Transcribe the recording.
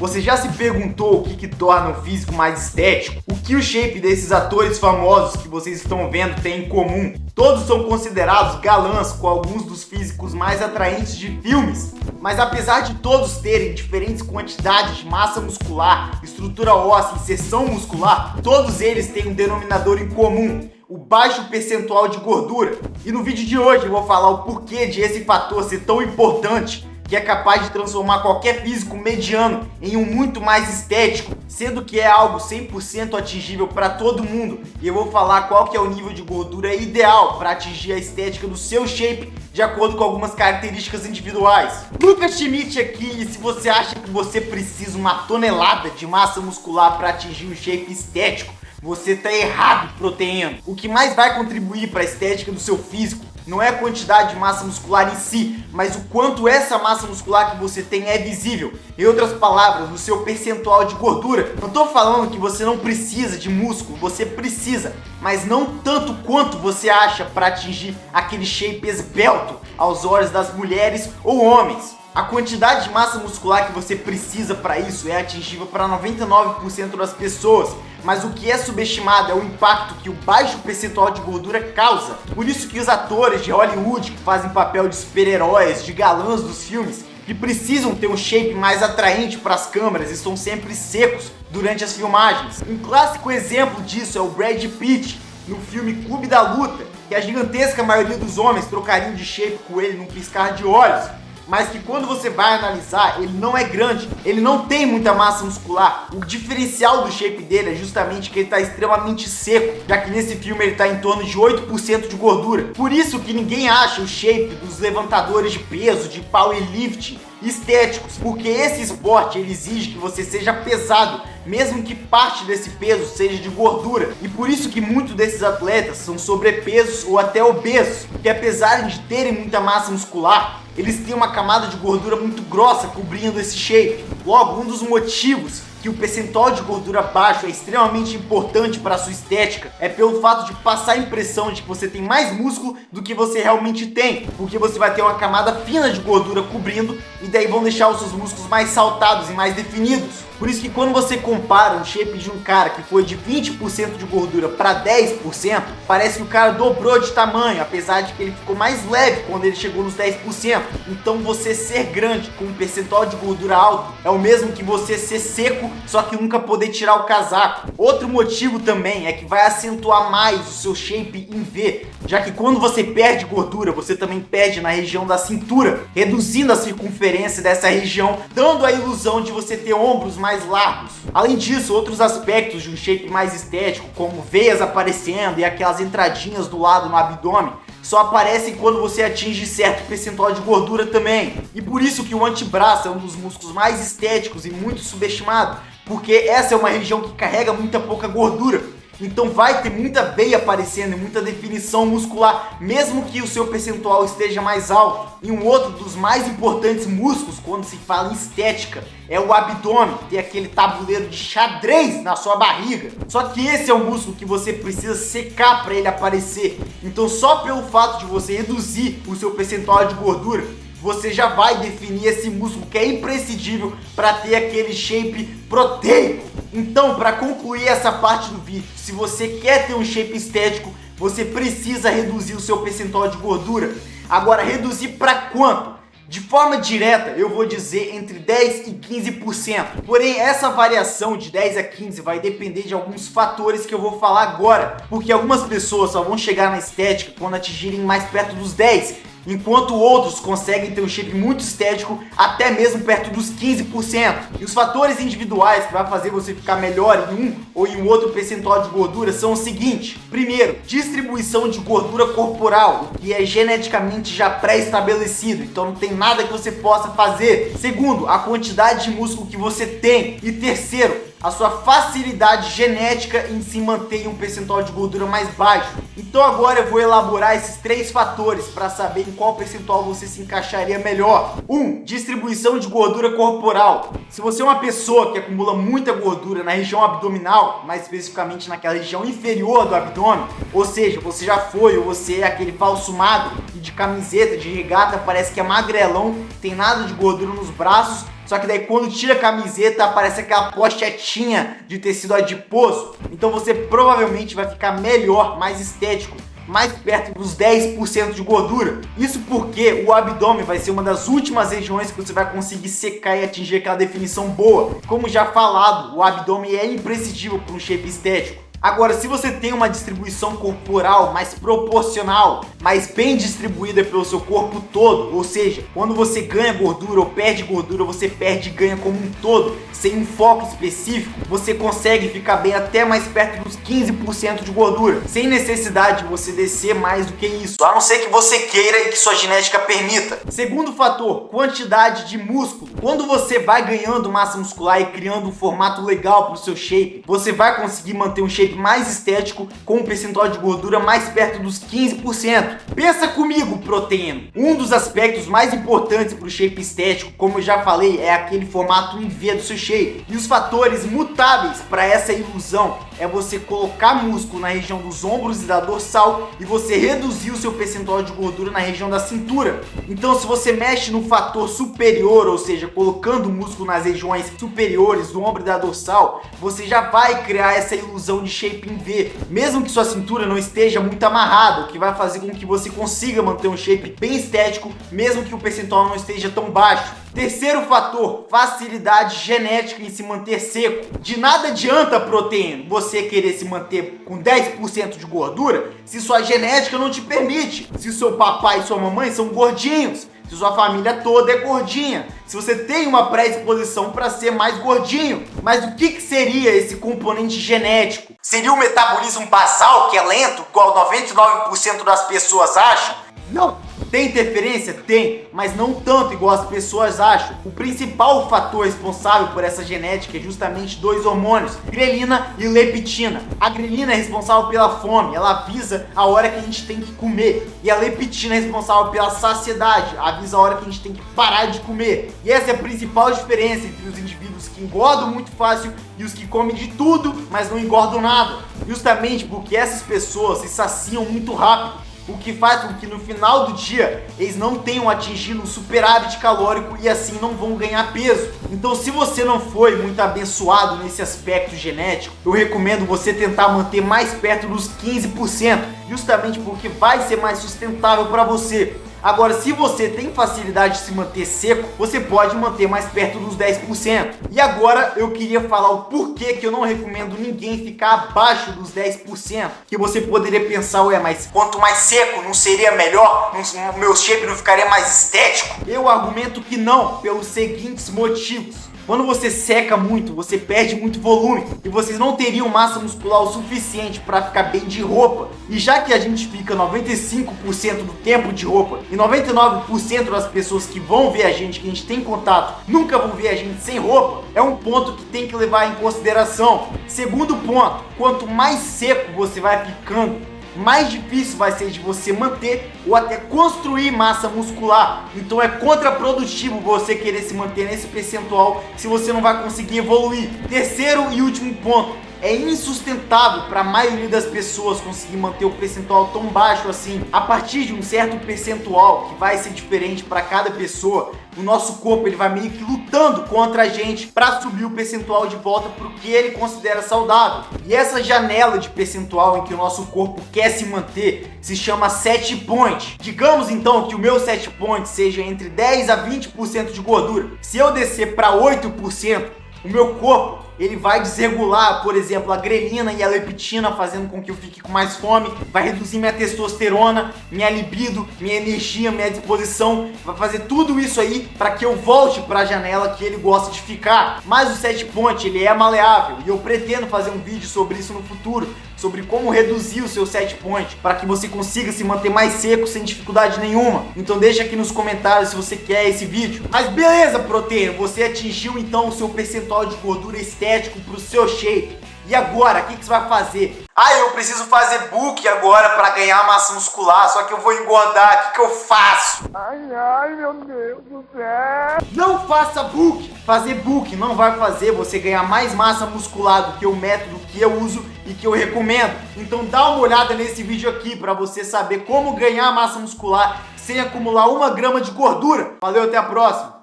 Você já se perguntou o que torna o físico mais estético? O que o shape desses atores famosos que vocês estão vendo tem em comum? Todos são considerados galãs com alguns dos físicos mais atraentes de filmes. Mas apesar de todos terem diferentes quantidades de massa muscular, estrutura óssea e seção muscular, todos eles têm um denominador em comum: o baixo percentual de gordura. E no vídeo de hoje eu vou falar o porquê de esse fator ser tão importante, que é capaz de transformar qualquer físico mediano em um muito mais estético, sendo que é algo 100% atingível para todo mundo. E eu vou falar qual que é o nível de gordura ideal para atingir a estética do seu shape, de acordo com algumas características individuais. Lucas Schmidt aqui, e se você acha que você precisa uma tonelada de massa muscular para atingir um shape estético, você tá errado, proteína. O que mais vai contribuir para a estética do seu físico não é a quantidade de massa muscular em si, mas o quanto essa massa muscular que você tem é visível. Em outras palavras, o seu percentual de gordura. Não tô falando que você não precisa de músculo, você precisa, mas não tanto quanto você acha para atingir aquele shape esbelto aos olhos das mulheres ou homens. A quantidade de massa muscular que você precisa para isso é atingível para 99% das pessoas, mas o que é subestimado é o impacto que o baixo percentual de gordura causa. Por isso que os atores de Hollywood que fazem papel de super-heróis, de galãs dos filmes, que precisam ter um shape mais atraente para as câmeras, estão sempre secos durante as filmagens. Um clássico exemplo disso é o Brad Pitt no filme Clube da Luta, que a gigantesca maioria dos homens trocariam de shape com ele num piscar de olhos, mas que quando você vai analisar, ele não é grande, ele não tem muita massa muscular. O diferencial do shape dele é justamente que ele está extremamente seco, já que nesse filme ele está em torno de 8% de gordura. Por isso que ninguém acha o shape dos levantadores de peso, de powerlifting, estéticos, porque esse esporte ele exige que você seja pesado, mesmo que parte desse peso seja de gordura. E por isso que muitos desses atletas são sobrepesos ou até obesos, porque apesar de terem muita massa muscular, eles têm uma camada de gordura muito grossa cobrindo esse shape. Logo, um dos motivos que o percentual de gordura baixo é extremamente importante para a sua estética é pelo fato de passar a impressão de que você tem mais músculo do que você realmente tem, porque você vai ter uma camada fina de gordura cobrindo e daí vão deixar os seus músculos mais saltados e mais definidos. Por isso que quando você compara o shape de um cara que foi de 20% de gordura para 10%, parece que o cara dobrou de tamanho, apesar de que ele ficou mais leve quando ele chegou nos 10%. Então você ser grande com um percentual de gordura alto é o mesmo que você ser seco, só que nunca poder tirar o casaco. Outro motivo também é que vai acentuar mais o seu shape em V, já que quando você perde gordura, você também perde na região da cintura, reduzindo a circunferência dessa região, dando a ilusão de você ter ombros mais largos. Além disso, outros aspectos de um shape mais estético, como veias aparecendo e aquelas entradinhas do lado no abdômen, só aparecem quando você atinge certo percentual de gordura também. E por isso que o antebraço é um dos músculos mais estéticos e muito subestimado, porque essa é uma região que carrega muita pouca gordura. Então vai ter muita veia aparecendo e muita definição muscular, mesmo que o seu percentual esteja mais alto. E um outro dos mais importantes músculos quando se fala em estética é o abdômen, tem aquele tabuleiro de xadrez na sua barriga. Só que esse é um músculo que você precisa secar para ele aparecer. Então só pelo fato de você reduzir o seu percentual de gordura, você já vai definir esse músculo que é imprescindível para ter aquele shape proteico. Então, para concluir essa parte do vídeo, se você quer ter um shape estético, você precisa reduzir o seu percentual de gordura. Agora, reduzir para quanto? De forma direta, eu vou dizer entre 10 e 15%. Porém, essa variação de 10 a 15 vai depender de alguns fatores que eu vou falar agora, porque algumas pessoas só vão chegar na estética quando atingirem mais perto dos 10%. Enquanto outros conseguem ter um shape muito estético até mesmo perto dos 15%. E os fatores individuais que vai fazer você ficar melhor em um ou em outro percentual de gordura são o seguinte: primeiro, distribuição de gordura corporal, o que é geneticamente já pré-estabelecido, então não tem nada que você possa fazer. Segundo, a quantidade de músculo que você tem. E terceiro, a sua facilidade genética em se manter em um percentual de gordura mais baixo. Então agora eu vou elaborar esses 3 fatores para saber em qual percentual você se encaixaria melhor. 1. Distribuição de gordura corporal. Se você é uma pessoa que acumula muita gordura na região abdominal, mais especificamente naquela região inferior do abdômen, ou seja, você já foi ou você é aquele falso magro e de camiseta, de regata, parece que é magrelão, tem nada de gordura nos braços, Só que daí quando tira a camiseta aparece aquela pochetinha de tecido adiposo. Então você provavelmente vai ficar melhor, mais estético, mais perto dos 10% de gordura. Isso porque o abdômen vai ser uma das últimas regiões que você vai conseguir secar e atingir aquela definição boa. Como já falado, o abdômen é imprescindível para um shape estético. Agora, se você tem uma distribuição corporal mais proporcional, mais bem distribuída pelo seu corpo todo, ou seja, quando você ganha gordura ou perde gordura, você perde e ganha como um todo, sem um foco específico, você consegue ficar bem até mais perto dos 15% de gordura, sem necessidade de você descer mais do que isso, a não ser que você queira e que sua genética permita. Segundo fator, quantidade de músculo. Quando você vai ganhando massa muscular e criando um formato legal para o seu shape, você vai conseguir manter um shape mais estético com um percentual de gordura mais perto dos 15%. Pensa comigo, proteína. Um dos aspectos mais importantes para o shape estético, como eu já falei, é aquele formato em V do seu shape. E os fatores mutáveis para essa ilusão é você colocar músculo na região dos ombros e da dorsal e você reduzir o seu percentual de gordura na região da cintura. Então, se você mexe no fator superior, ou seja, colocando músculo nas regiões superiores do ombro e da dorsal, você já vai criar essa ilusão de shape em V, mesmo que sua cintura não esteja muito amarrada, o que vai fazer com que você consiga manter um shape bem estético, mesmo que o percentual não esteja tão baixo. Terceiro fator, facilidade genética em se manter seco. De nada adianta, proteína, você querer se manter com 10% de gordura se sua genética não te permite, se seu papai e sua mamãe são gordinhos, se sua família toda é gordinha, se você tem uma predisposição para ser mais gordinho. Mas o que seria esse componente genético? Seria o metabolismo basal, que é lento, igual 99% das pessoas acham? Não. Tem interferência? Tem, mas não tanto igual as pessoas acham. O principal fator responsável por essa genética é justamente dois hormônios, grelina e leptina. A grelina é responsável pela fome, ela avisa a hora que a gente tem que comer. E a leptina é responsável pela saciedade, avisa a hora que a gente tem que parar de comer. E essa é a principal diferença entre os indivíduos que engordam muito fácil e os que comem de tudo, mas não engordam nada. Justamente porque essas pessoas se saciam muito rápido, o que faz com que no final do dia eles não tenham atingido um superávit calórico e assim não vão ganhar peso. Então, se você não foi muito abençoado nesse aspecto genético, eu recomendo você tentar manter mais perto dos 15%, justamente porque vai ser mais sustentável para você. Agora, se você tem facilidade de se manter seco, você pode manter mais perto dos 10%. E agora eu queria falar o porquê que eu não recomendo ninguém ficar abaixo dos 10%. Que você poderia pensar, ué, mas quanto mais seco não seria melhor? O meu shape não ficaria mais estético? Eu argumento que não, pelos seguintes motivos. Quando você seca muito, você perde muito volume e vocês não teriam massa muscular o suficiente para ficar bem de roupa. E já que a gente fica 95% do tempo de roupa e 99% das pessoas que vão ver a gente, que a gente tem contato, nunca vão ver a gente sem roupa, é um ponto que tem que levar em consideração. Segundo ponto, quanto mais seco você vai ficando, mais difícil vai ser de você manter ou até construir massa muscular. Então é contraprodutivo você querer se manter nesse percentual se você não vai conseguir evoluir. Terceiro e último ponto, é insustentável para a maioria das pessoas conseguir manter o percentual tão baixo assim. A partir de um certo percentual, que vai ser diferente para cada pessoa, o nosso corpo ele vai meio que lutando contra a gente para subir o percentual de volta para o que ele considera saudável. E essa janela de percentual em que o nosso corpo quer se manter se chama set point. Digamos então que o meu set point seja entre 10 a 20% de gordura. Se eu descer para 8%, o meu corpo ele vai desregular, por exemplo, a grelina e a leptina, fazendo com que eu fique com mais fome, vai reduzir minha testosterona, minha libido, minha energia, minha disposição, vai fazer tudo isso aí para que eu volte para a janela que ele gosta de ficar. Mas o set point ele é maleável e eu pretendo fazer um vídeo sobre isso no futuro, sobre como reduzir o seu set point para que você consiga se manter mais seco sem dificuldade nenhuma. Então deixa aqui nos comentários se você quer esse vídeo. Mas beleza, proteína, você atingiu então o seu percentual de gordura estético para o seu shape. E agora, o que você vai fazer? Ah, eu preciso fazer bulk agora para ganhar massa muscular, só que eu vou engordar, o que eu faço? Ai, meu Deus do céu! Não faça bulk! Fazer bulk não vai fazer você ganhar mais massa muscular do que o método que eu uso e que eu recomendo. Então dá uma olhada nesse vídeo aqui para você saber como ganhar massa muscular sem acumular 1 grama de gordura. Valeu, até a próxima!